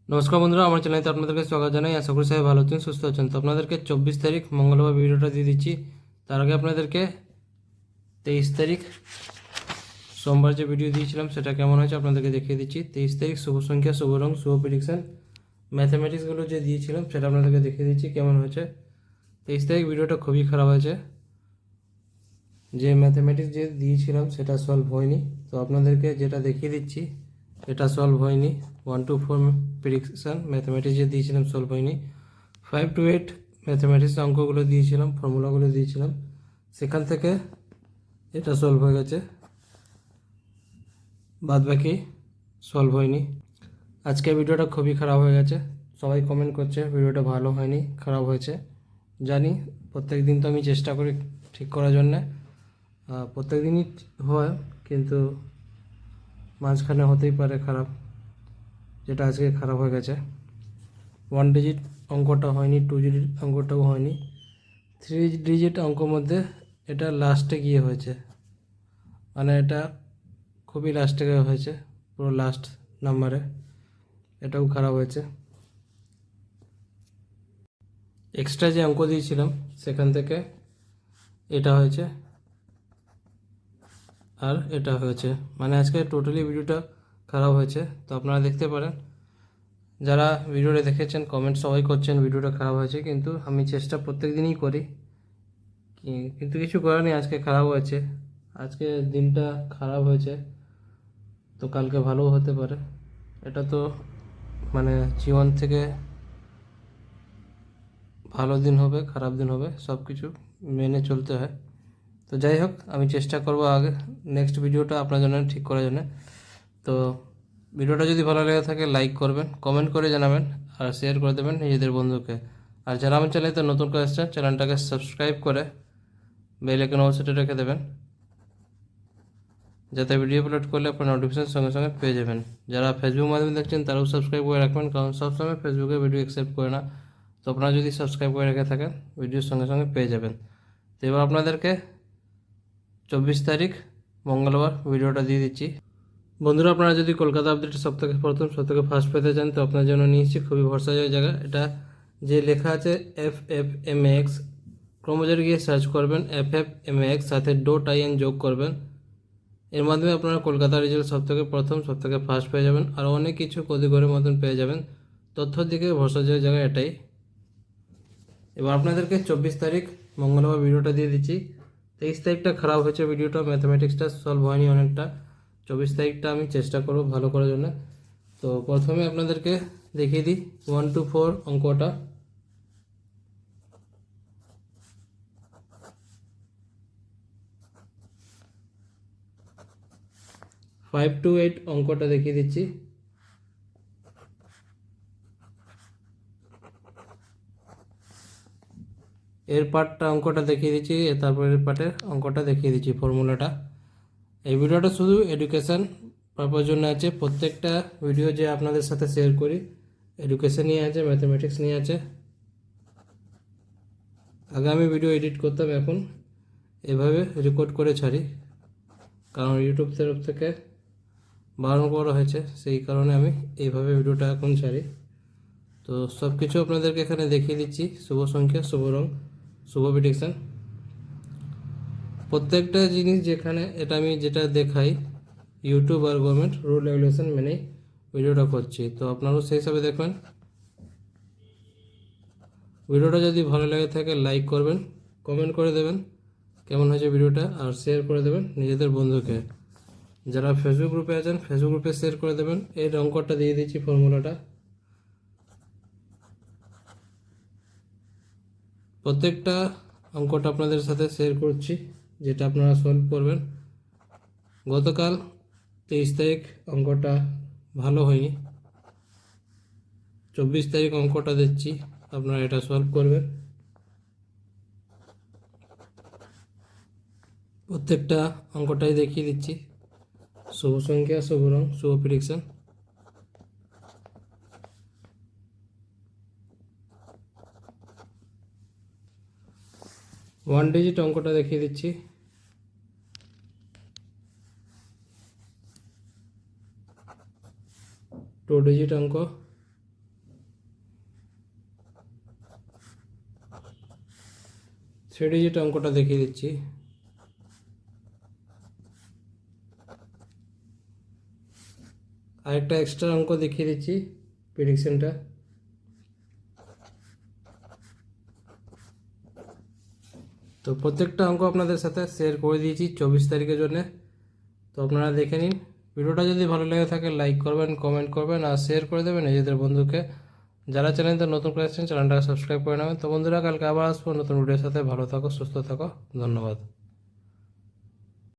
নমস্কার বন্ধুরা, আমার চ্যানেলে আপনাদেরকে স্বাগত জানাই। আশা করি সবাই ভালো আছেন, সুস্থ আছেন। তো আপনাদেরকে 24 তারিখ মঙ্গলবার ভিডিওটা দিয়ে দিচ্ছি। তার আগে আপনাদেরকে 23 তারিখ সোমবার যে ভিডিও দিয়েছিলাম সেটা কেমন হয়েছে আপনাদেরকে দেখিয়ে দিচ্ছি। 23 তারিখ শুভ সংখ্যা, শুভ রং, শুভ প্রেডিকশন, ম্যাথামেটিক্সগুলো যে দিয়েছিলাম সেটা আপনাদেরকে দেখিয়ে দিচ্ছি কেমন হয়েছে। 23 তারিখ ভিডিওটা খুবই খারাপ হয়েছে। যে ম্যাথামেটিক্স যে দিয়েছিলাম সেটা সলভ হয়নি। তো আপনাদেরকে যেটা দেখিয়ে দিচ্ছি এটা সলভ হয়নি। 1 to 4 প্রেডিকশন ম্যাথামেটিক্স যে দিয়েছিলাম সলভ হয়নি। 5 to 8 ম্যাথামেটিক্স অঙ্কগুলো দিয়েছিলাম, ফর্মুলাগুলো দিয়েছিলাম, সেখান থেকে এটা সলভ হয়ে গেছে, বাদ বাকি সলভ হয়নি। আজকে ভিডিওটা খুবই খারাপ হয়ে গেছে। সবাই কমেন্ট করছে ভিডিওটা ভালো হয়নি, খারাপ হয়েছে। জানি প্রত্যেক দিন তো আমি চেষ্টা করি ঠিক করার জন্যে, প্রত্যেক দিনই হয়, কিন্তু মাঝখানে হতেই পারে খারাপ, যেটা আজকে খারাপ হয়ে গেছে। 1 ডিজিট অঙ্কটা হয়নি, 2 ডিজিট অঙ্কটাও হয়নি, 3 ডিজিট অঙ্ক মধ্যে এটা লাস্টে গিয়ে হয়েছে, মানে এটা খুবই লাস্টে গিয়ে হয়েছে, পুরো লাস্ট নাম্বারে, এটাও খারাপ হয়েছে। এক্সট্রা যে অঙ্ক দিয়েছিলাম সেখান থেকে এটা হয়েছে আর এটা হয়েছে, মানে আজকে টোটালি ভিডিওটা খারাপ হয়েছে। তো আপনারা দেখতে পারেন, যারা ভিডিওটা দেখেছেন কমেন্ট সবাই করছেন ভিডিওটা খারাপ হয়েছে, কিন্তু আমি চেষ্টা প্রত্যেক দিনই করি, কিন্তু কিছু করার নেই, আজকে খারাপ হয়েছে। আজকে দিনটা খারাপ হয়েছে, তো কালকে ভালোও হতে পারে। এটা তো মানে জীবন থেকে ভালো দিন হবে, খারাপ দিন হবে, সব কিছু মেনে চলতে হয়। তো যাই হোক, আমি চেষ্টা করব আগে নেক্সট ভিডিওটা আপনার জন্য ঠিক করার জন্য। তো ভিডিওটা যদি ভালো লেগে থাকে লাইক করবেন, কমেন্ট করে জানাবেন, আর শেয়ার করে দেবেন নিজেদের বন্ধুকে। আর যারা আমার চ্যানেলে নতুন করে আসছেন চ্যানেলটাকে সাবস্ক্রাইব করে বেল আইকন অবশ্যই রেখে দেবেন, যাতে ভিডিও আপলোড করলে আপনার নোটিফিকেশন সঙ্গে সঙ্গে পেয়ে যাবেন। যারা ফেসবুক মাধ্যমে দেখছেন তারাও সাবস্ক্রাইব করে রাখবেন, কারণ সবসময় ফেসবুকে ভিডিও অ্যাকসেপ্ট করে না। তো আপনারা যদি সাবস্ক্রাইব করে রেখে থাকেন ভিডিওর সঙ্গে সঙ্গে পেয়ে যাবেন। তো এবার আপনাদেরকে 24 তারিখ মঙ্গলবার ভিডিওটা দিয়ে দিচ্ছি। বন্ধুরা, আপনারা যদি কলকাতা আপডেট সবথেকে প্রথম সবথেকে ফার্স্ট পেতে চান তো আপনার জন্য নিয়েছি খুবই ভরসাযোগ্য জায়গা। এটা যে লেখা আছে FFMX, ক্রমজোরে গিয়ে সার্চ করবেন FFMX, সাথে .in যোগ করবেন। এর মাধ্যমে আপনারা কলকাতা রেজাল্ট সবথেকে প্রথম সবথেকে ফার্স্ট পেয়ে যাবেন, আর অনেক কিছু কদিঘরের মতন পেয়ে যাবেন। তথ্যর দিকে ভরসাযোগ্য জায়গা এটাই। এবার আপনাদেরকে 24 তারিখ মঙ্গলবার ভিডিওটা দিয়ে দিচ্ছি। 23 তারিখটা খারাপ হয়েছে, ভিডিওটা ম্যাথামেটিক্সটা সলভ হয়নি অনেকটা। 24 তারিখটা আমি চেষ্টা করব ভালো করার জন্য। তো প্রথমে আপনাদেরকে দেখিয়ে দিই 1 to 4 অঙ্কটা। 5 to 8 অঙ্কটা দেখিয়ে দিচ্ছি। এর পার্টটা অঙ্কটা দেখিয়ে দিচ্ছি, তারপর এর পার্টের অঙ্কটা দেখিয়ে দিচ্ছি, ফর্মুলাটা। এই ভিডিওটা শুধু এডুকেশান পারপাস জন্য আছে। প্রত্যেকটা ভিডিও যে আপনাদের সাথে শেয়ার করি এডুকেশান নিয়ে আছে, ম্যাথামেটিক্স নিয়ে আছে। আগে আমি ভিডিও এডিট করতাম, এখন এভাবে রেকর্ড করে ছাড়ি, কারণ ইউটিউব তরফ থেকে বারণ করা হয়েছে, সেই কারণে আমি এইভাবে ভিডিওটা এখন ছাড়ি। তো সব কিছু আপনাদেরকে এখানে দেখিয়ে দিচ্ছি, শুভ সংখ্যা, শুভ রং, শুভ প্রেডিকশান, প্রত্যেকটা জিনিস যেখানে এটা আমি যেটা দেখাই ইউটিউব আর গভর্নমেন্ট রুল রেগুলেশন মেনেই ভিডিওটা করছি। তো আপনারাও সেই হিসাবে দেখবেন। ভিডিওটা যদি ভালো লাগে থাকে লাইক করবেন, কমেন্ট করে দেবেন কেমন হয়েছে ভিডিওটা, আর শেয়ার করে দেবেন নিজেদের বন্ধুকে। যারা ফেসবুক গ্রুপে আছেন ফেসবুক গ্রুপে শেয়ার করে দেবেন। এই অঙ্কটা দিয়ে দিচ্ছি, ফর্মুলাটা। প্রত্যেকটা অঙ্কটা আপনাদের সাথে শেয়ার করছি, যেটা আপনারা সলভ করবেন। গতকাল 23 তারিখ অঙ্কটা ভালো হয়নি, 24 তারিখ অঙ্কটা দিচ্ছি, আপনারা এটা সলভ করবেন। প্রত্যেকটা অঙ্কটাই দেখিয়ে দিচ্ছি, শুভ সংখ্যা, শুভ রং, শুভ প্রেডিকশন। ওয়ান ডিজিট অঙ্কটা দেখিয়ে দিচ্ছি। টু ডিজিট অঙ্ক, থ্রি ডিজিট অঙ্কটা দেখিয়ে দিচ্ছি। আরেকটা এক্সট্রা অঙ্ক দেখিয়ে দিচ্ছি প্রেডিকশনটা। তো প্রত্যেকটা অঙ্ক আপনাদের সাথে শেয়ার করে দিয়েছি 24 তারিখের জন্য। তো আপনারা দেখে নিন। ভিডিওটা যদি ভালো লেগে থাকে লাইক করবেন, কমেন্ট করবেন আর শেয়ার করে দেবেন নিজেদের বন্ধুকে। যারা চ্যানেলটা নতুন করে আসছেন চ্যানেলটাকে সাবস্ক্রাইব করে নেবেন। তো বন্ধুরা, কালকে আবার আসবো নতুন ভিডিওর সাথে। ভালো থাকো, সুস্থ থাকো, ধন্যবাদ।